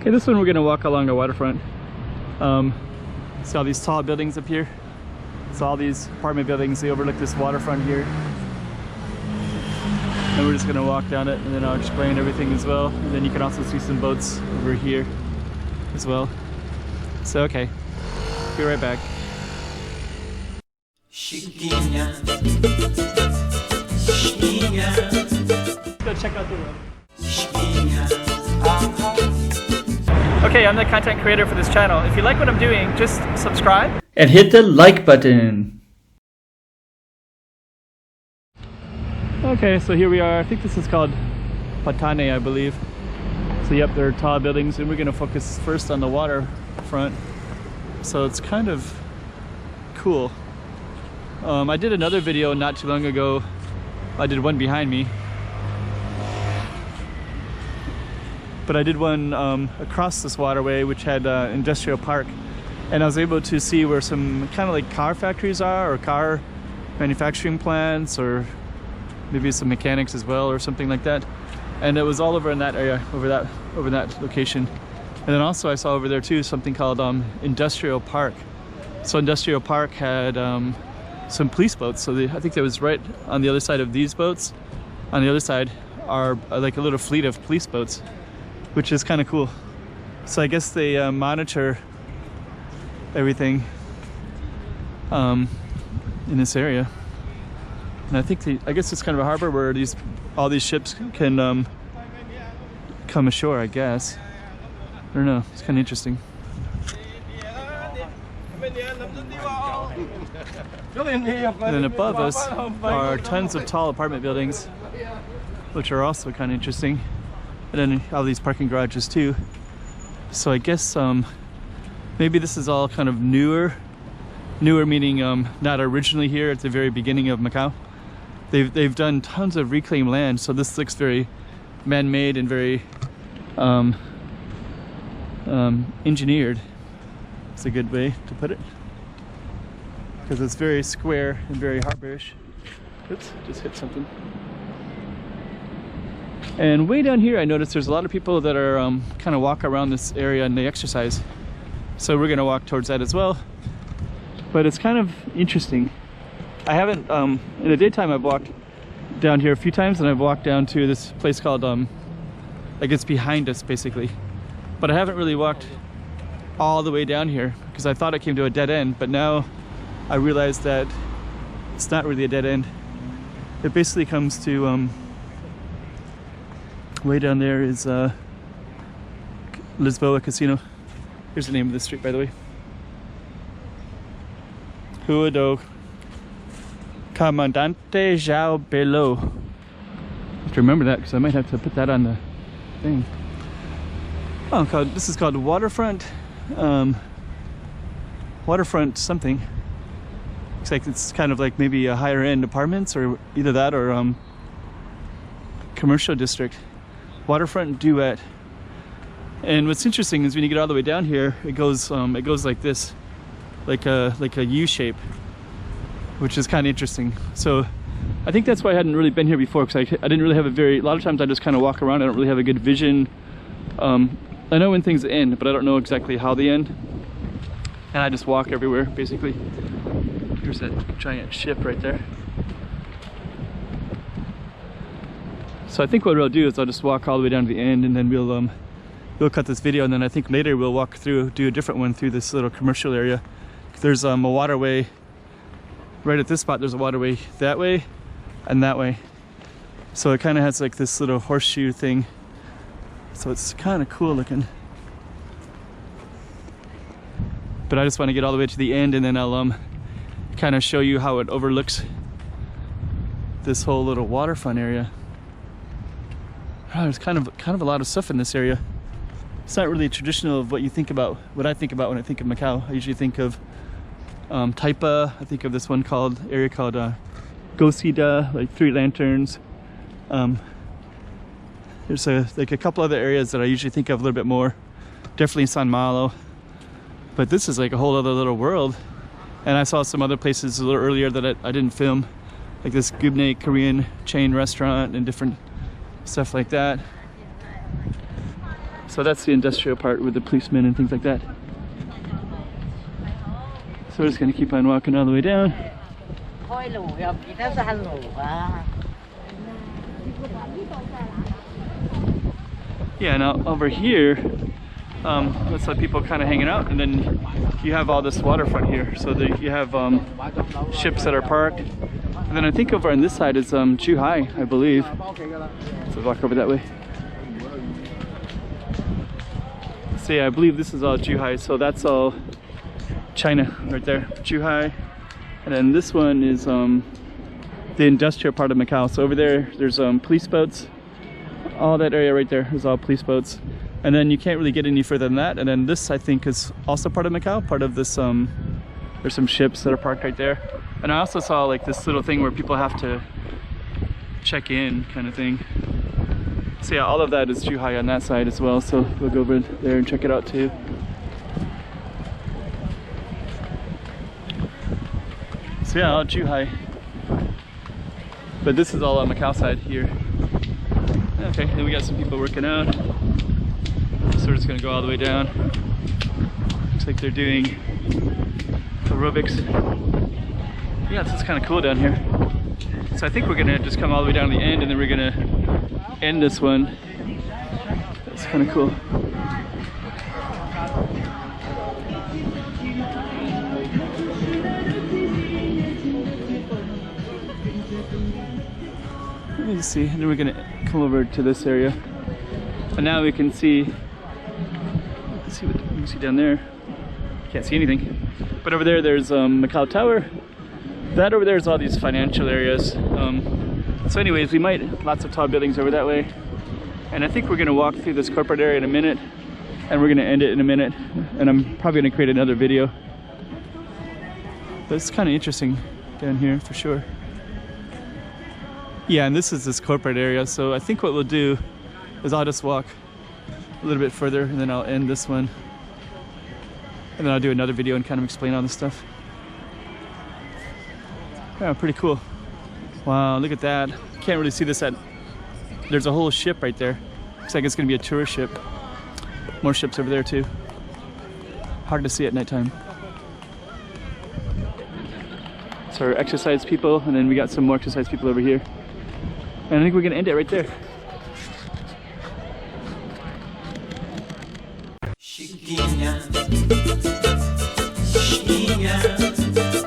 Okay, this one we're gonna walk along the waterfront. See all these tall buildings up here? So all these apartment buildings, they overlook this waterfront here. And we're just gonna walk down it, and then I'll explain everything as well. And then you can also see some boats over here as well. So okay, be right back. Go check out the road. Okay, I'm the content creator for this channel. If you like what I'm doing, just subscribe and hit the like button. Okay, so here we are. I think this is called Patane, I believe. So yep, there are tall buildings, and we're gonna focus first on the waterfront. So it's kind of cool. I did another video not too long ago. I did one behind me. But I did one across this waterway, which had industrial park, and I was able to see where some kind of like car factories are, or car manufacturing plants, or maybe some mechanics as well, or something like that. And it was all over in that area, over that location. And then also I saw over there too something called industrial park. So industrial park had some police boats. So I think that was right on the other side of these boats. On the other side are like a little fleet of police boats, which is kind of cool. So I guess they monitor everything in this area. And I think I guess it's kind of a harbor where all these ships can come ashore, I guess. I don't know, it's kind of interesting. And then above us are tons of tall apartment buildings, which are also kind of interesting. And then all these parking garages too. So I guess maybe this is all kind of newer meaning not originally here at the very beginning of Macau. They've done tons of reclaimed land, so this looks very man-made and very engineered. It's a good way to put it, because it's very square and very harborish. Oops, just hit something. And way down here I noticed there's a lot of people that are kind of walk around this area and they exercise. So we're gonna walk towards that as well. But it's kind of interesting. I haven't, in the daytime I've walked down here a few times, and I've walked down to this place called, like it's behind us basically. But I haven't really walked all the way down here because I thought I came to a dead end, but now I realized that it's not really a dead end. It basically comes to, way down there is Lisboa Casino. Here's the name of the street, by the way. Rua do Comandante João Belo. I have to remember that because I might have to put that on the thing. Oh, this is called Waterfront. Waterfront something. Looks like it's kind of like maybe a higher end apartments, or either that or commercial district. Waterfront Duet. And what's interesting is when you get all the way down here, it goes like this, like a U shape, which is kind of interesting. So I think that's why I hadn't really been here before, because I didn't really have a lot of times I just kind of walk around. I don't really have a good vision. I know when things end, but I don't know exactly how they end. And I just walk everywhere, basically. Here's that giant ship right there. So I think what I'll do is I'll just walk all the way down to the end, and then we'll cut this video, and then I think later we'll walk through, do a different one through this little commercial area. There's a waterway right at this spot. There's a waterway that way and that way. So it kind of has like this little horseshoe thing. So it's kind of cool looking. But I just want to get all the way to the end, and then I'll kind of show you how it overlooks this whole little waterfront area. Oh, there's kind of a lot of stuff in this area. It's not really traditional of what you think about, what I think about when I think of Macau. I usually think of Taipa. I think of this one area called Gosida, like 3 lanterns. There's like a couple other areas that I usually think of a little bit more. Definitely San Malo. But this is like a whole other little world. And I saw some other places a little earlier that I didn't film, like this Gubne Korean chain restaurant and different stuff like that. So that's the industrial part with the policemen and things like that. So we're just gonna keep on walking all the way down. Yeah, now over here, looks like people kind of hanging out, and then you have all this waterfront here. So you have ships that are parked, and then I think over on this side is Zhuhai, I believe. So walk over that way. So yeah, I believe this is all Zhuhai. So that's all China right there, Zhuhai, and then this one is the industrial part of Macau. So over there, there's police boats. All that area right there is all police boats, and then you can't really get any further than that. And then this, I think, is also part of Macau, part of this there's some ships that are parked right there. And I also saw like this little thing where people have to check in kind of thing. So yeah, all of that is Zhuhai on that side as well, so we'll go over there and check it out too. So yeah, all Zhuhai, but this is all on Macau side here. Okay, then we got some people working out. So we're just gonna go all the way down. Looks like they're doing aerobics. Yeah, this is kind of cool down here. So I think we're gonna just come all the way down to the end, and then we're gonna end this one. That's kind of cool. Let me see, and then we're gonna come over to this area, and now we can see. Let's see what you can see down there. Can't see anything, but over there, there's Macau Tower. That over there is all these financial areas. So, anyways, we might lots of tall buildings over that way, and I think we're gonna walk through this corporate area in a minute, and we're gonna end it in a minute, and I'm probably gonna create another video. But it's kind of interesting down here for sure. Yeah, and this is this corporate area, so I think what we'll do is I'll just walk a little bit further, and then I'll end this one, and then I'll do another video and kind of explain all this stuff. Yeah, pretty cool. Wow, look at that. Can't really see this there's a whole ship right there. Looks like it's gonna be a tourist ship. More ships over there too. Hard to see at nighttime. So our exercise people, and then we got some more exercise people over here. And I think we're gonna end it right there. Chiquinha, chiquinha.